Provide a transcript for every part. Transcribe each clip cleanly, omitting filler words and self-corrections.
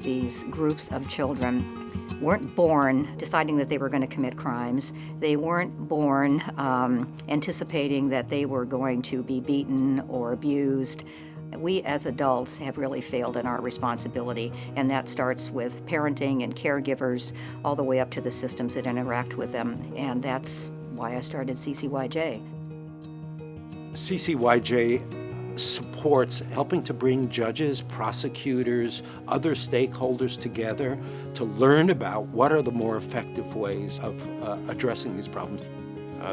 these groups of children weren't born deciding that they were going to commit crimes. They weren't born anticipating that they were going to be beaten or abused. We as adults have really failed in our responsibility, and that starts with parenting and caregivers all the way up to the systems that interact with them, and that's why I started Ccyj. Ccyj supports helping to bring judges, prosecutors, other stakeholders together to learn about what are the more effective ways of addressing these problems.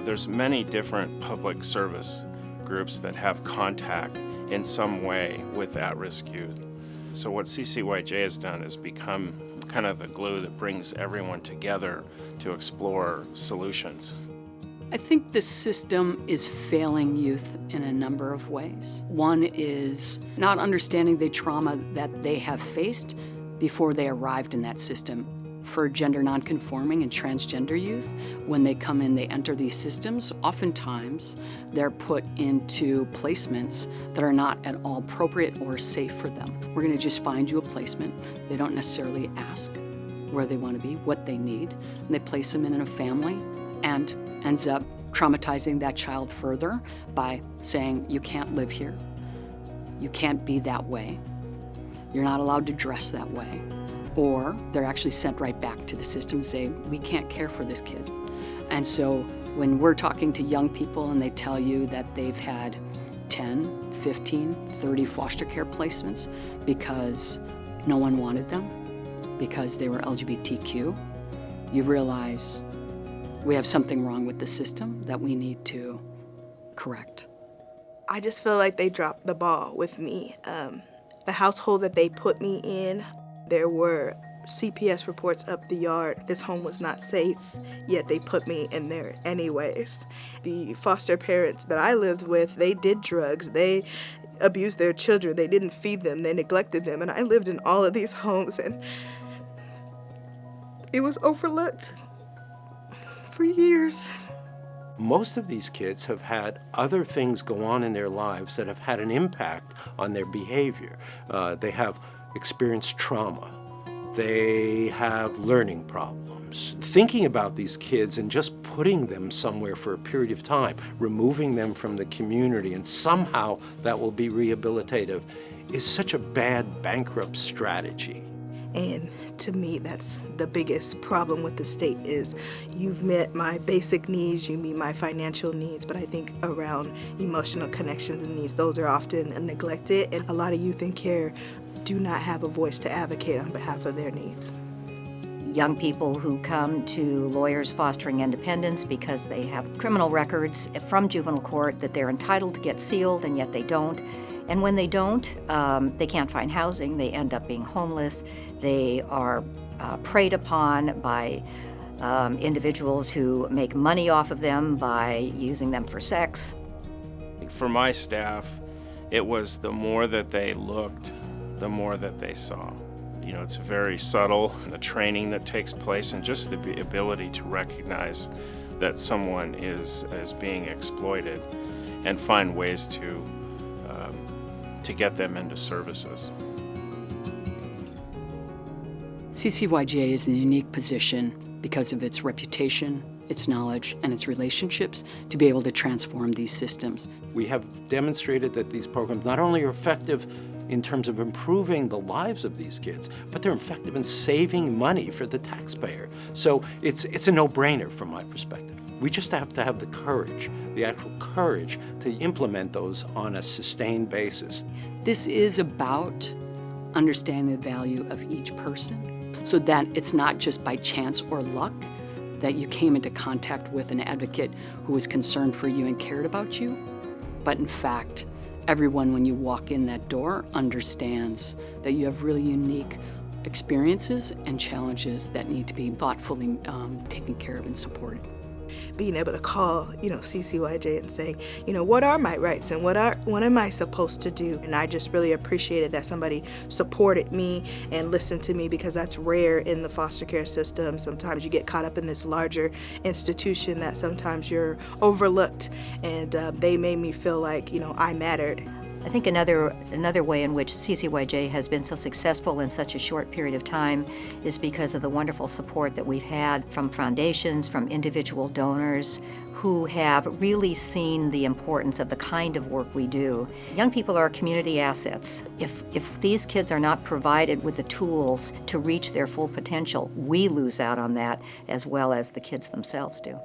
There's many different public service groups that have contact in some way with at-risk youth. So what Ccyj has done is become kind of the glue that brings everyone together to explore solutions. I think the system is failing youth in a number of ways. One is not understanding the trauma that they have faced before they arrived in that system. For gender nonconforming and transgender youth, when they come in, they enter these systems, oftentimes they're put into placements that are not at all appropriate or safe for them. We're going to just find you a placement. They don't necessarily ask where they want to be, what they need, and they place them in a family and ends up traumatizing that child further by saying, you can't live here, you can't be that way, you're not allowed to dress that way. Or they're actually sent right back to the system and say, we can't care for this kid. And so when we're talking to young people and they tell you that they've had 10, 15, 30 foster care placements because no one wanted them, because they were LGBTQ, you realize we have something wrong with the system that we need to correct. I just feel like they dropped the ball with me. The household that they put me in, there were CPS reports up the yard. This home was not safe, yet they put me in there anyways. The foster parents that I lived with, they did drugs. They abused their children. They didn't feed them. They neglected them. And I lived in all of these homes, and it was overlooked for years. Most of these kids have had other things go on in their lives that have had an impact on their behavior. They have experienced trauma. They have learning problems. Thinking about these kids and just putting them somewhere for a period of time, removing them from the community, and somehow that will be rehabilitative, is such a bad bankrupt strategy. And to me, that's the biggest problem with the state is you've met my basic needs, you meet my financial needs, but I think around emotional connections and needs, those are often neglected, and a lot of youth in care do not have a voice to advocate on behalf of their needs. Young people who come to lawyers fostering independence because they have criminal records from juvenile court that they're entitled to get sealed, and yet they don't. And when they don't, they can't find housing. They end up being homeless. They are preyed upon by individuals who make money off of them by using them for sex. For my staff, it was the more that they looked, the more that they saw. You know, it's very subtle, the training that takes place and just the ability to recognize that someone is being exploited and find ways to get them into services. Ccyj is in a unique position because of its reputation, its knowledge, and its relationships to be able to transform these systems. We have demonstrated that these programs not only are effective in terms of improving the lives of these kids, but they're effective in saving money for the taxpayer. So it's a no-brainer from my perspective. We just have to have the courage, the actual courage, to implement those on a sustained basis. This is about understanding the value of each person so that it's not just by chance or luck that you came into contact with an advocate who was concerned for you and cared about you, but in fact, everyone when you walk in that door understands that you have really unique experiences and challenges that need to be thoughtfully taken care of and supported. Being able to call, Ccyj and saying, what are my rights and what am I supposed to do? And I just really appreciated that somebody supported me and listened to me, because that's rare in the foster care system. Sometimes you get caught up in this larger institution that sometimes you're overlooked, and they made me feel like, I mattered. I think another way in which CCYJ has been so successful in such a short period of time is because of the wonderful support that we've had from foundations, from individual donors who have really seen the importance of the kind of work we do. Young people are community assets. If these kids are not provided with the tools to reach their full potential, we lose out on that as well as the kids themselves do.